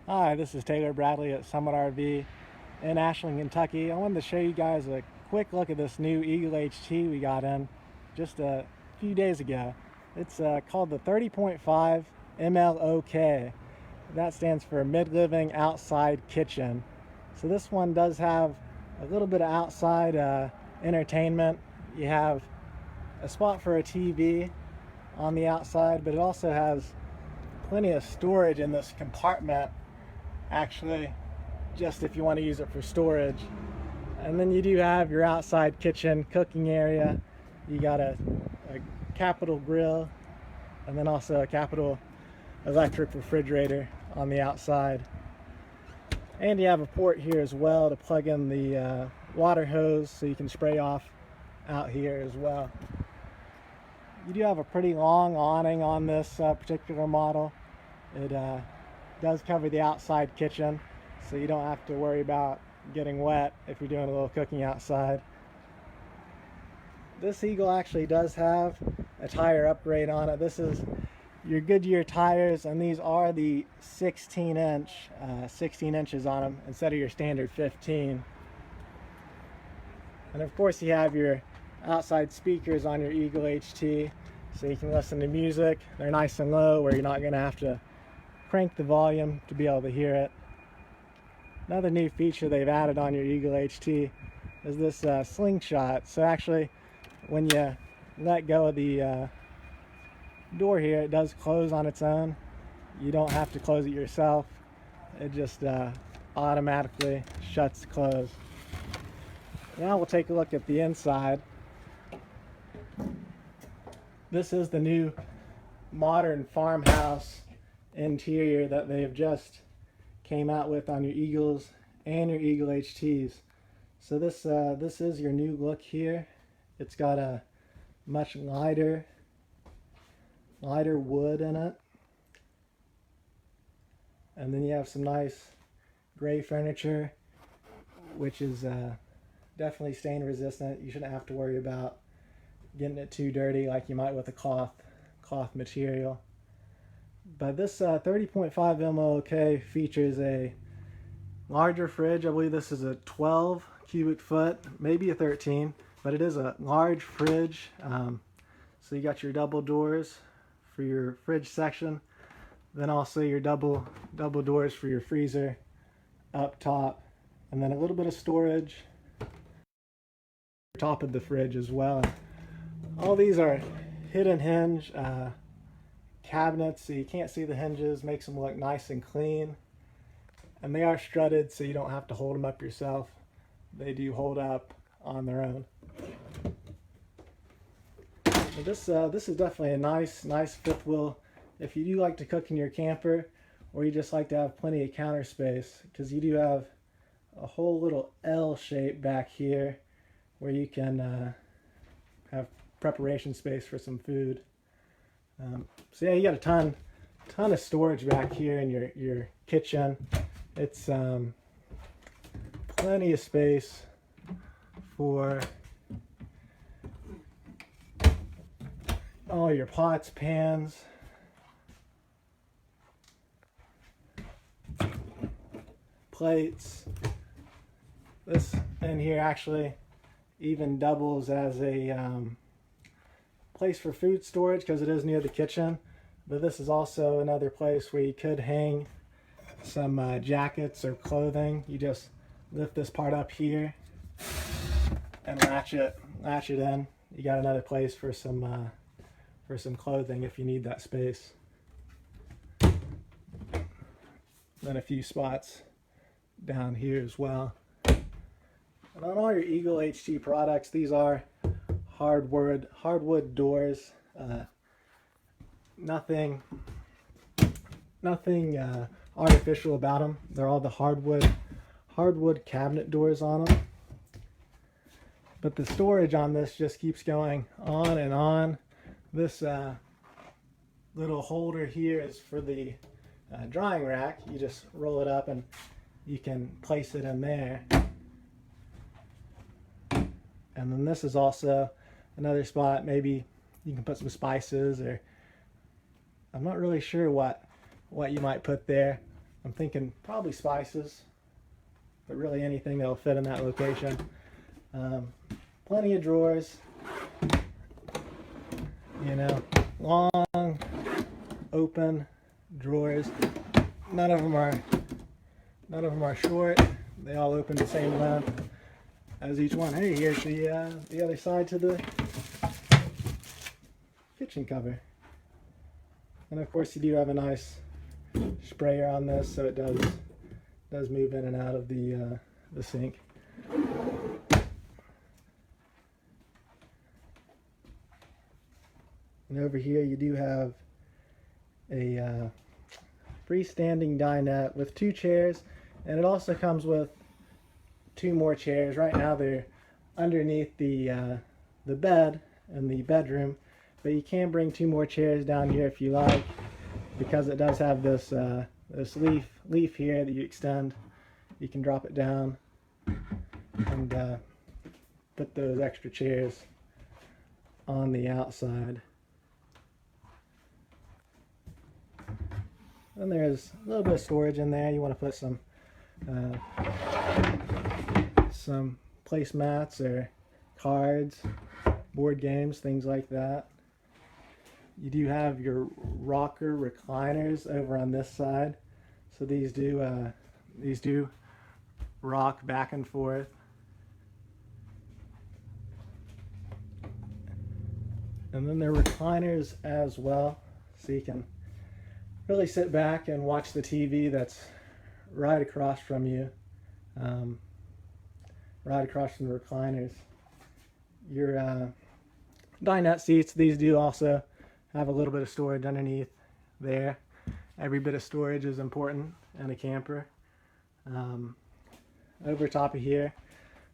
Hi, this is Taylor Bradley at Summit RV in Ashland, Kentucky. I wanted to show you guys a quick look at this new Eagle HT we got in just a few days ago. It's called the 30.5 MLOK. That stands for Mid-Living Outside Kitchen. So this one does have a little bit of outside entertainment. You have a spot for a TV on the outside, but it also has plenty of storage in this compartment, actually, just if you want to use it for storage. And then you do have your outside kitchen cooking area. You got a capital grill and then also a capital electric refrigerator on the outside. And you have a port here as well to plug in the water hose so you can spray off out here as well. You do have a pretty long awning on this particular model. It does cover the outside kitchen, so you don't have to worry about getting wet if you're doing a little cooking outside. This Eagle actually does have a tire upgrade on it. This is your Goodyear tires, and these are the 16 inches on them instead of your standard 15. And of course you have your outside speakers on your Eagle HT, so you can listen to music. They're nice and low where you're not going to have to crank the volume to be able to hear it. Another new feature they've added on your Eagle HT is this slingshot. So actually, when you let go of the door here, it does close on its own. You don't have to close it yourself. It just automatically shuts closed. Now we'll take a look at the inside. This is the new modern farmhouse interior that they've just came out with on your Eagles and your Eagle HTs. So this is your new look here. It's got a much lighter wood in it, and then you have some nice gray furniture, which is definitely stain resistant. You shouldn't have to worry about getting it too dirty like you might with a cloth material. But this 30.5 MLOK features a larger fridge. I believe this is a 12 cubic foot, maybe a 13, but it is a large fridge. So you got your double doors for your fridge section, then also your double doors for your freezer up top, and then a little bit of storage top of the fridge as well. All these are hidden hinge cabinets, so you can't see the hinges. Makes them look nice and clean, and they are strutted, so you don't have to hold them up yourself. They do hold up on their own. But this is definitely a nice fifth wheel if you do like to cook in your camper, or you just like to have plenty of counter space, because you do have a whole little L shape back here where you can have preparation space for some food. So yeah, you got a ton of storage back here in your kitchen. It's plenty of space for all your pots, pans, plates. This in here actually even doubles as a place for food storage because it is near the kitchen, but this is also another place where you could hang some jackets or clothing. You just lift this part up here and latch it in. You got another place for some clothing if you need that space. Then a few spots down here as well. And on all your Eagle HT products, these are hardwood doors. Nothing artificial about them. They're all the hardwood cabinet doors on them. But the storage on this just keeps going on and on. This little holder here is for the drying rack. You just roll it up and you can place it in there. And then this is also another spot. Maybe you can put some spices, or I'm not really sure what you might put there. I'm thinking probably spices, but really anything that'll fit in that location. Plenty of drawers, you know, long open drawers. None of them are short. They all open the same length as each one. Hey, here's the other side to the kitchen cover. And of course you do have a nice sprayer on this, so it does move in and out of the sink. And over here you do have a freestanding dinette with 2 chairs, and it also comes with 2 more chairs. Right now they're underneath the bed in the bedroom, but you can bring 2 more chairs down here if you like, because it does have this this leaf here that you extend. You can drop it down and put those extra chairs on the outside. And there's a little bit of storage in there. You want to put some placemats or cards, board games, things like that. You do have your rocker recliners over on this side, so these do rock back and forth. And then they're recliners as well, so you can really sit back and watch the TV that's right across from you, right across from the recliners. Your dinette seats, these do also have a little bit of storage underneath there. Every bit of storage is important in a camper. Over top of here,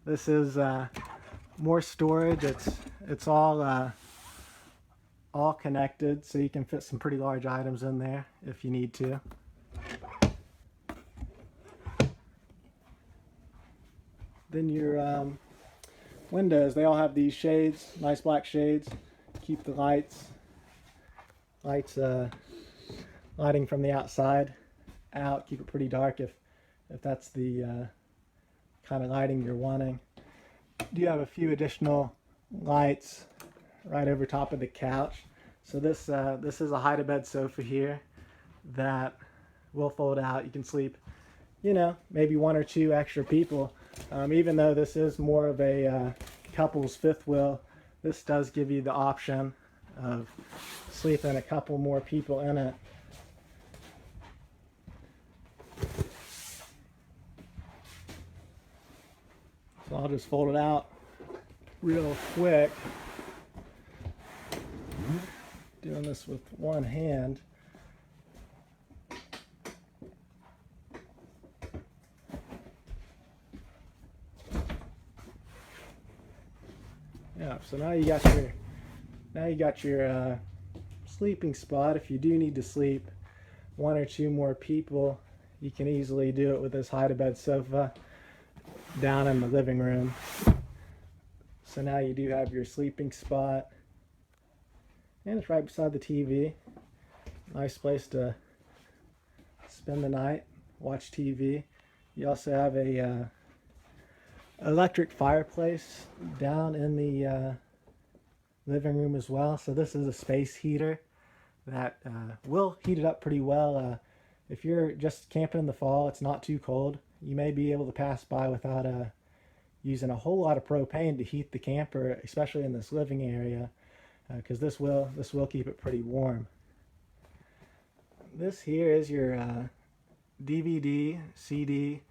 this is more storage. It's all connected, so you can fit some pretty large items in there if you need to. Then your windows, they all have these shades, nice black shades. Keep the lights lighting from the outside out. Keep it pretty dark if that's the kind of lighting you're wanting. You do have a few additional lights right over top of the couch. So this is a hide-a-bed sofa here that will fold out. You can sleep, you know, maybe 1 or 2 extra people. Even though this is more of a couple's fifth wheel, this does give you the option of sleeping a couple more people in it. So I'll just fold it out real quick. Doing this with one hand. Yeah, so now you got your sleeping spot. If you do need to sleep 1 or 2 more people, you can easily do it with this hide-a-bed sofa down in the living room. So now you do have your sleeping spot, and it's right beside the TV. Nice place to spend the night, watch TV. You also have a electric fireplace down in the living room as well. So this is a space heater that will heat it up pretty well. If you're just camping in the fall, it's not too cold, you may be able to pass by without using a whole lot of propane to heat the camper, especially in this living area, because this will keep it pretty warm. This here is your DVD, CD,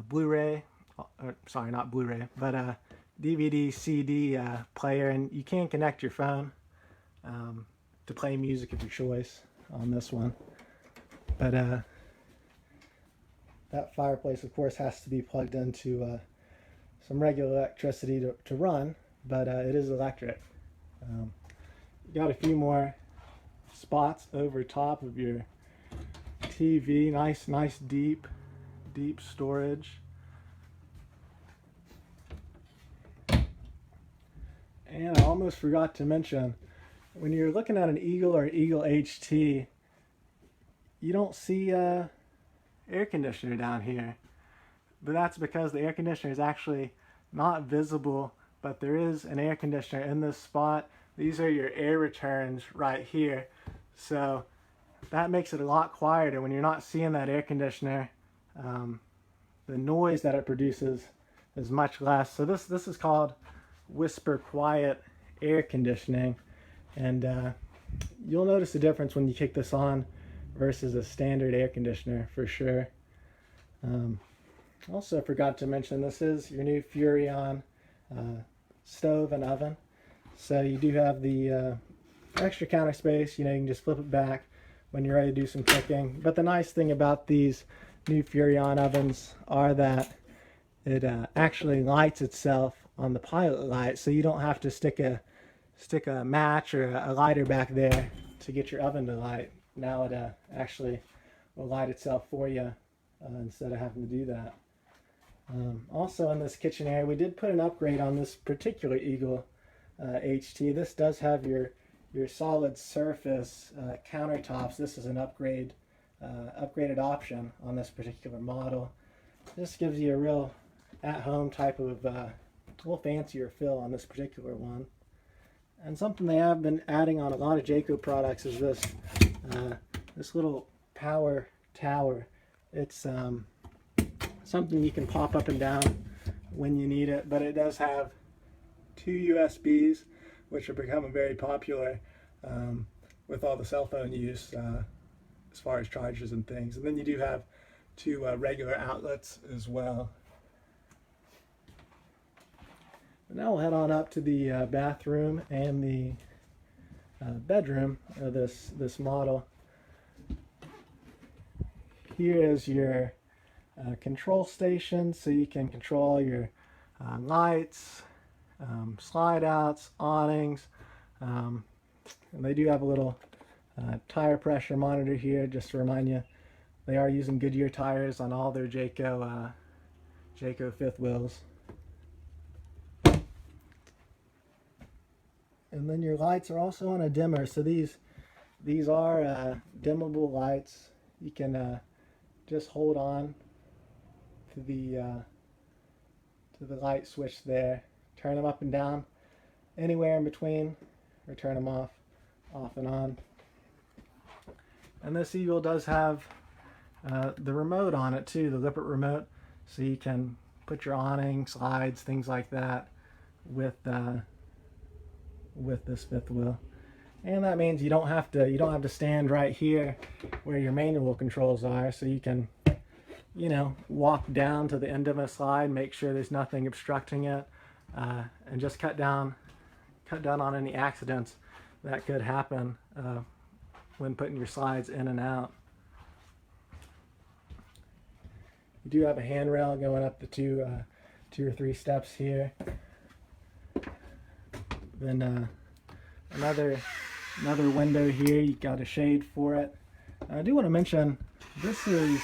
Blu-ray, sorry, not Blu-ray, but DVD, CD player, and you can connect your phone to play music of your choice on this one. But that fireplace, of course, has to be plugged into some regular electricity to run, but it is electric. You got a few more spots over top of your TV. Nice deep storage. And I almost forgot to mention, when you're looking at an Eagle or Eagle HT, you don't see air conditioner down here. But that's because the air conditioner is actually not visible, but there is an air conditioner in this spot. These are your air returns right here. So that makes it a lot quieter when you're not seeing that air conditioner. The noise that it produces is much less. So this is called whisper quiet air conditioning, and you'll notice the difference when you kick this on versus a standard air conditioner for sure. Also forgot to mention, this is your new Furrion stove and oven. So you do have the extra counter space. You know, you can just flip it back when you're ready to do some cooking. But the nice thing about these new Furrion ovens are that it actually lights itself on the pilot light, so you don't have to stick a match or a lighter back there to get your oven to light. Now it actually will light itself for you instead of having to do that. Also in this kitchen area, we did put an upgrade on this particular Eagle HT. This does have your solid surface countertops. This is an upgraded option on this particular model. This gives you a real at-home type of a little fancier feel on this particular one. And something they have been adding on a lot of Jayco products is this this little power tower. It's something you can pop up and down when you need it, but it does have 2 USBs, which are becoming very popular with all the cell phone use as far as chargers and things. And then you do have 2 regular outlets as well. But now we'll head on up to the bathroom and the bedroom of this model. Here is your control station, so you can control your lights, slide outs, awnings, and they do have a little tire pressure monitor here, just to remind you they are using Goodyear tires on all their Jayco fifth wheels. And then your lights are also on a dimmer, so these are dimmable lights. You can just hold on to the light switch there, turn them up and down, anywhere in between, or turn them off and on. And this Eagle does have the remote on it too, the Lippert remote, so you can put your awning, slides, things like that with this fifth wheel. And that means you don't have to stand right here where your manual controls are, so you can, you know, walk down to the end of a slide, make sure there's nothing obstructing it, and just cut down on any accidents that could happen when putting your slides in and out. You do have a handrail going up the two or three steps here. Then another window here. You got a shade for it. I do want to mention, this is,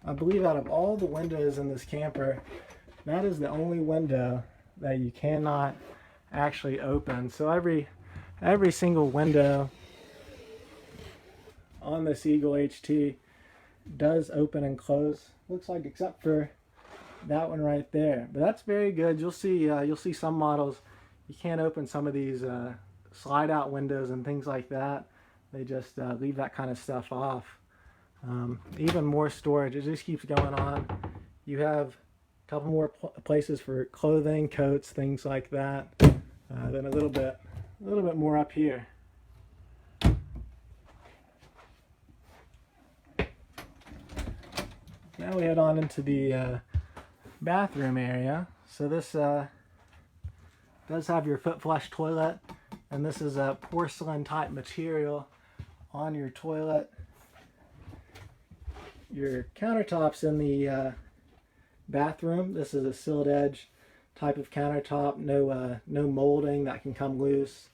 I believe, out of all the windows in this camper, that is the only window that you cannot actually open. So every single window on this Eagle HT does open and close. Looks like, except for that one right there. But that's very good. You'll see some models you can't open some of these slide out windows and things like that. They just leave that kind of stuff off. Even more storage. It just keeps going on. You have a couple more places for clothing, coats, things like that. Then a little bit more up here. Now we head on into the bathroom area. So this does have your foot flush toilet, and this is a porcelain type material on your toilet. Your countertops in the bathroom, this is a sealed edge type of countertop, no molding that can come loose.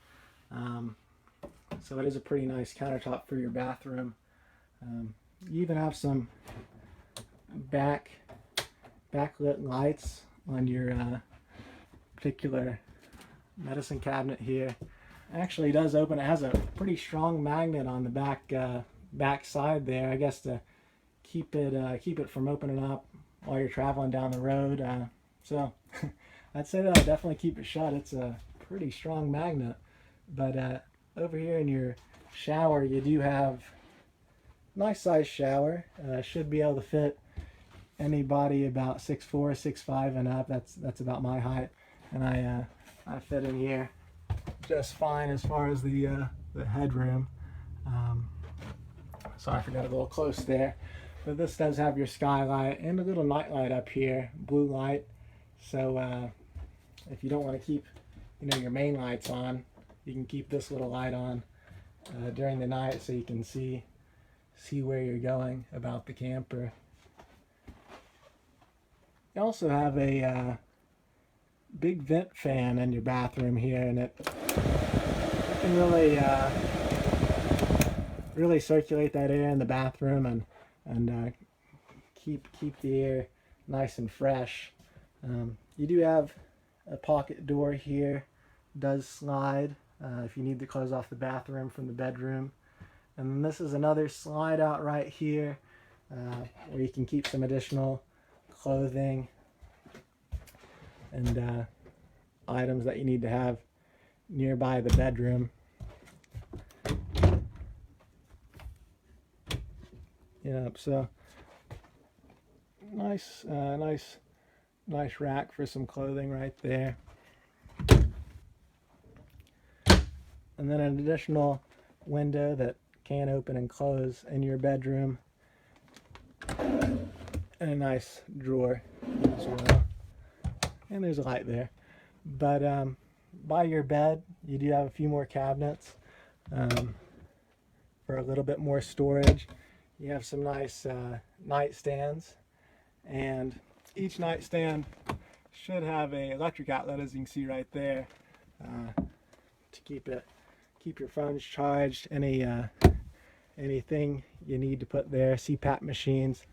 So it is a pretty nice countertop for your bathroom. You even have some backlit lights on your particular medicine cabinet here. Actually, it does open. It has a pretty strong magnet on the back side there, I guess, to keep it from opening up while you're traveling down the road. So I'd say that I definitely keep it shut. It's a pretty strong magnet. But over here in your shower, you do have a nice size shower. Should be able to fit anybody about 6'4", 6'5" and up. That's about my height, and I fit in here just fine as far as the headroom. Sorry, I forgot a little close there. But this does have your skylight and a little night light up here, blue light. So if you don't want to keep, your main lights on, you can keep this little light on during the night so you can see where you're going about the camper. You also have a big vent fan in your bathroom here, and it can really circulate that air in the bathroom and keep the air nice and fresh. You do have a pocket door here. It does slide if you need to close off the bathroom from the bedroom. And then this is another slide out right here where you can keep some additional clothing and items that you need to have nearby the bedroom. Yep, so nice rack for some clothing right there. And then an additional window that can open and close in your bedroom, and a nice drawer as well. And there's a light there. But by your bed, you do have a few more cabinets for a little bit more storage. You have some nice nightstands, and each nightstand should have a electric outlet, as you can see right there, to keep your phones charged. Anything you need to put there, CPAP machines,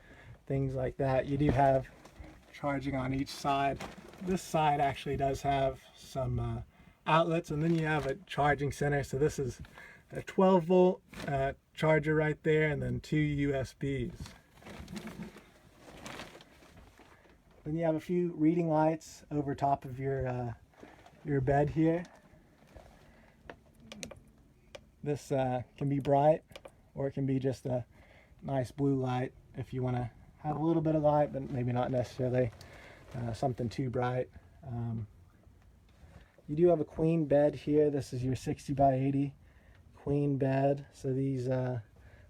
things like that. You do have charging on each side. This side actually does have some outlets, and then you have a charging center. So this is a 12-volt charger right there, and then 2 USBs. Then you have a few reading lights over top of your bed here. This can be bright, or it can be just a nice blue light if you want to have a little bit of light, but maybe not necessarily something too bright. You do have a queen bed here. This is your 60 by 80 queen bed. So these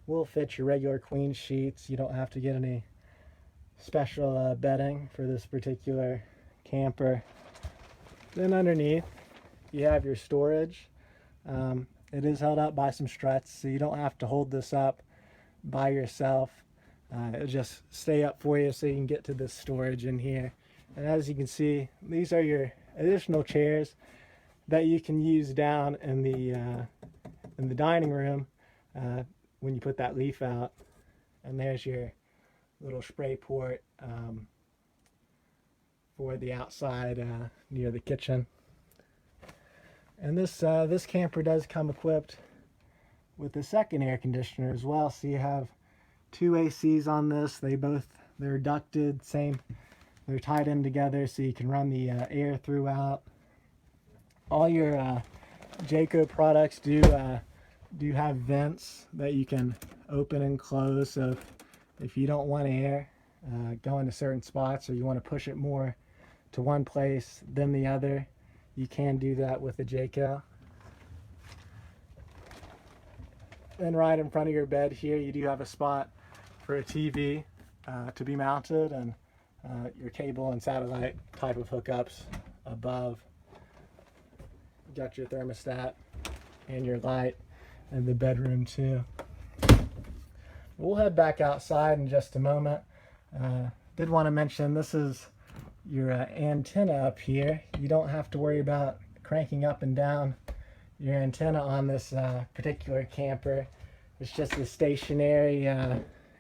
will fit your regular queen sheets. You don't have to get any special bedding for this particular camper. Then underneath you have your storage. It is held up by some struts, so you don't have to hold this up by yourself. It'll just stay up for you so you can get to this storage in here. And as you can see, these are your additional chairs that you can use down in the dining room when you put that leaf out. And there's your little spray port for the outside near the kitchen. And this camper does come equipped with a second air conditioner as well. So you have 2 ACs on this. They're ducted, they're tied in together so you can run the air throughout. All your Jayco products do have vents that you can open and close. So if you don't want air go into certain spots, or you want to push it more to one place than the other, you can do that with the Jayco. Then right in front of your bed here, you do have a spot for a TV to be mounted, and your cable and satellite type of hookups above. You got your thermostat and your light in the bedroom too. We'll head back outside in just a moment. Did want to mention, this is your antenna up here. You don't have to worry about cranking up and down your antenna on this particular camper. It's just a stationary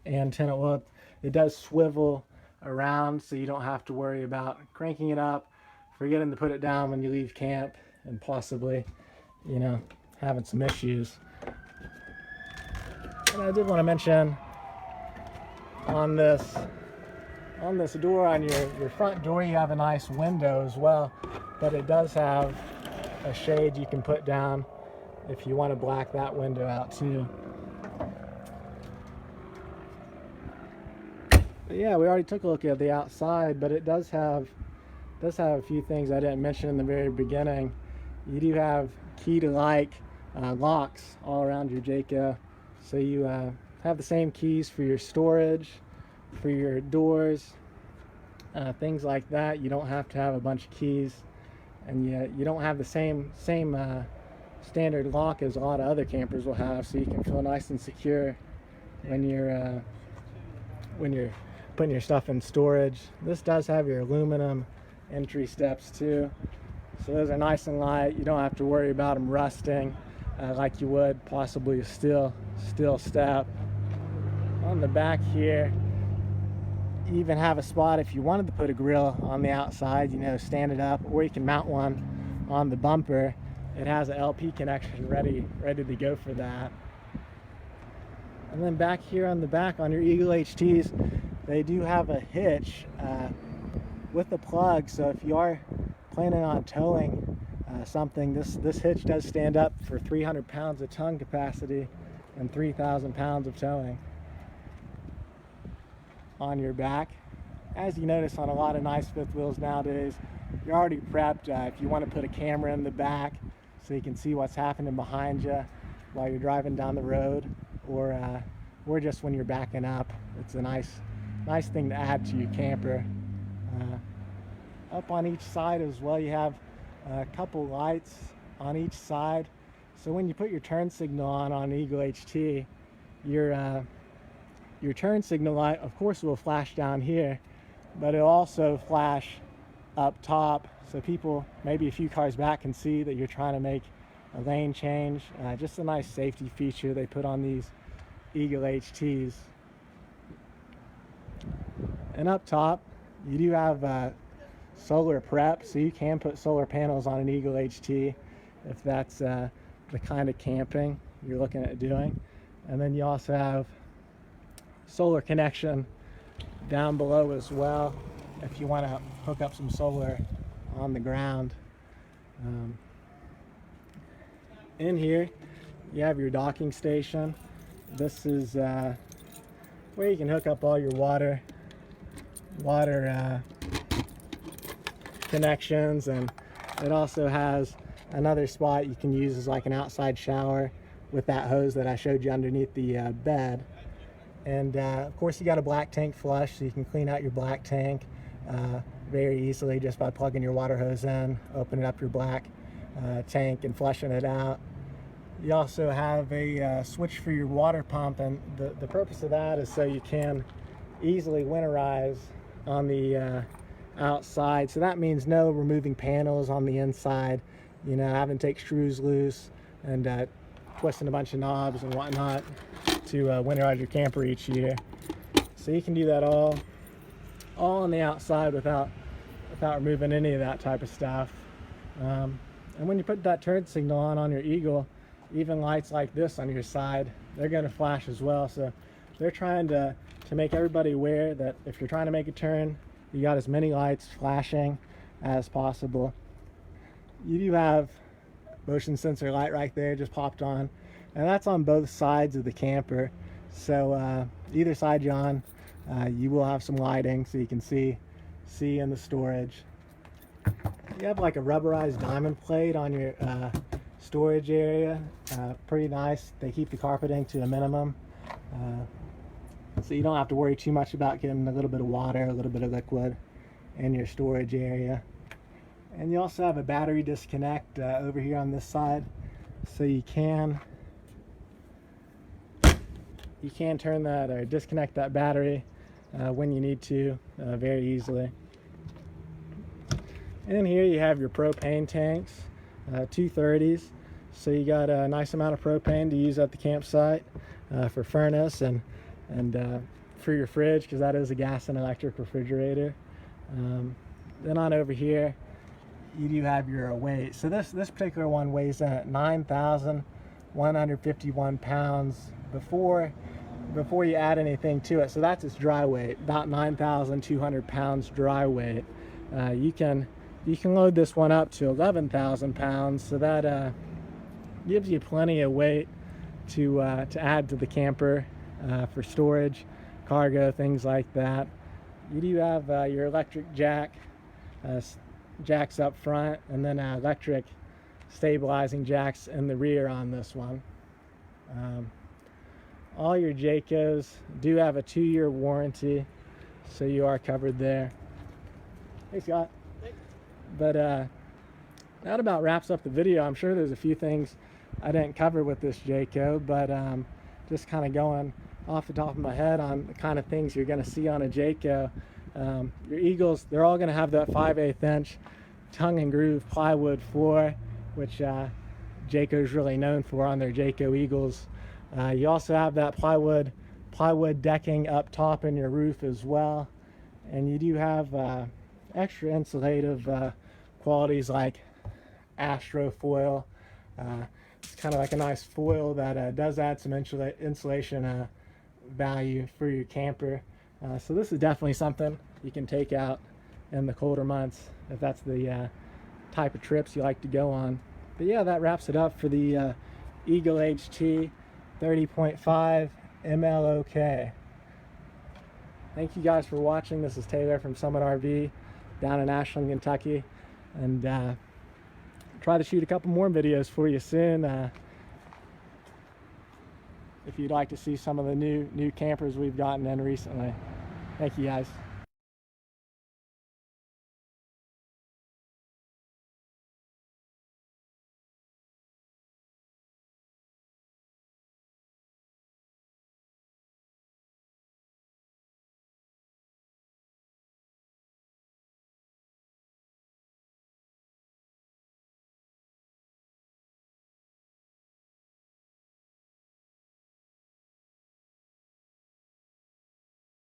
antenna. Well, it does swivel around, so you don't have to worry about cranking it up, forgetting to put it down when you leave camp, and possibly, having some issues. And I did want to mention, on this door, on your front door, you have a nice window as well, but it does have a shade you can put down if you want to black that window out too. But yeah, we already took a look at the outside, but it does have a few things I didn't mention in the very beginning. You do have key to locks all around your Jayco, so you have the same keys for your storage, for your doors, things like that. You don't have to have a bunch of keys, and you don't have the same standard lock as a lot of other campers will have, so you can feel nice and secure when you're putting your stuff in storage. This does have your aluminum entry steps too, so those are nice and light. You don't have to worry about them rusting like you would possibly a steel step. On the back here, you even have a spot if you wanted to put a grill on the outside, you know, stand it up, or you can mount one on the bumper. It has an LP connection ready to go for that. And then back here on the back on your Eagle HTs, they do have a hitch with a plug, so if you are planning on towing something, this hitch does stand up for 300 pounds of tongue capacity and 3,000 pounds of towing on your back. As you notice on a lot of nice fifth wheels nowadays, you're already prepped if you want to put a camera in the back so you can see what's happening behind you while you're driving down the road, or just when you're backing up. It's a nice thing to add to your camper. Up on each side as well, you have a couple lights on each side, so when you put your turn signal on Eagle HT, your turn signal light of course will flash down here, but it'll also flash up top, so people maybe a few cars back can see that you're trying to make a lane change. Just a nice safety feature they put on these Eagle HTs. And up top you do have solar prep, so you can put solar panels on an Eagle HT if that's the kind of camping you're looking at doing. And then you also have solar connection down below as well if you want to hook up some solar on the ground. In here you have your docking station. This is where you can hook up all your water connections, and it also has another spot you can use as like an outside shower with that hose that I showed you underneath the bed. And of course you got a black tank flush, so you can clean out your black tank very easily just by plugging your water hose in, opening up your black tank and flushing it out. You also have a switch for your water pump, and the purpose of that is so you can easily winterize on the outside. So that means no removing panels on the inside, you know, having to take screws loose and twisting a bunch of knobs and whatnot to winterize your camper each year. So you can do that all on the outside without removing any of that type of stuff. And when you put that turn signal on your Eagle, even lights like this on your side, they're going to flash as well. So they're trying to make everybody aware that if you're trying to make a turn, you got as many lights flashing as possible. You do have motion sensor light right there, just popped on, and that's on both sides of the camper. So either side you're on, you will have some lighting so you can see in the storage. You have like a rubberized diamond plate on your storage area. Pretty nice. They keep the carpeting to a minimum, so you don't have to worry too much about getting a little bit of water, a little bit of liquid in your storage area. And you also have a battery disconnect over here on this side, so you can turn that or disconnect that battery when you need to very easily. And here you have your propane tanks, 230s, so you got a nice amount of propane to use at the campsite for furnace and for your fridge, because that is a gas and electric refrigerator. Then on over here you do have your weight. So this particular one weighs in at 9,151 pounds. Before before you add anything to it. So that's its dry weight, about 9,200 pounds dry weight. You can load this one up to 11,000 pounds, so that gives you plenty of weight to add to the camper for storage, cargo, things like that. You do have your electric jacks up front, and then electric stabilizing jacks in the rear on this one. All your Jaycos do have a 2-year warranty, so you are covered there. Hey, Scott. Thanks. But that about wraps up the video. I'm sure there's a few things I didn't cover with this Jayco, but just kind of going off the top of my head on the kind of things you're going to see on a Jayco. Your Eagles, they're all going to have that 5/8 inch tongue and groove plywood floor, which Jayco is really known for on their Jayco Eagles. You also have that plywood decking up top in your roof as well, and you do have extra insulative qualities like Astro foil. It's kind of like a nice foil that does add some insulation value for your camper. So this is definitely something you can take out in the colder months if that's the type of trips you like to go on. But yeah, that wraps it up for the Eagle HT 30.5 MLOK. Thank you guys for watching. This is Taylor from Summit RV down in Ashland, Kentucky, and try to shoot a couple more videos for you soon. If you'd like to see some of the new campers we've gotten in recently. Thank you guys.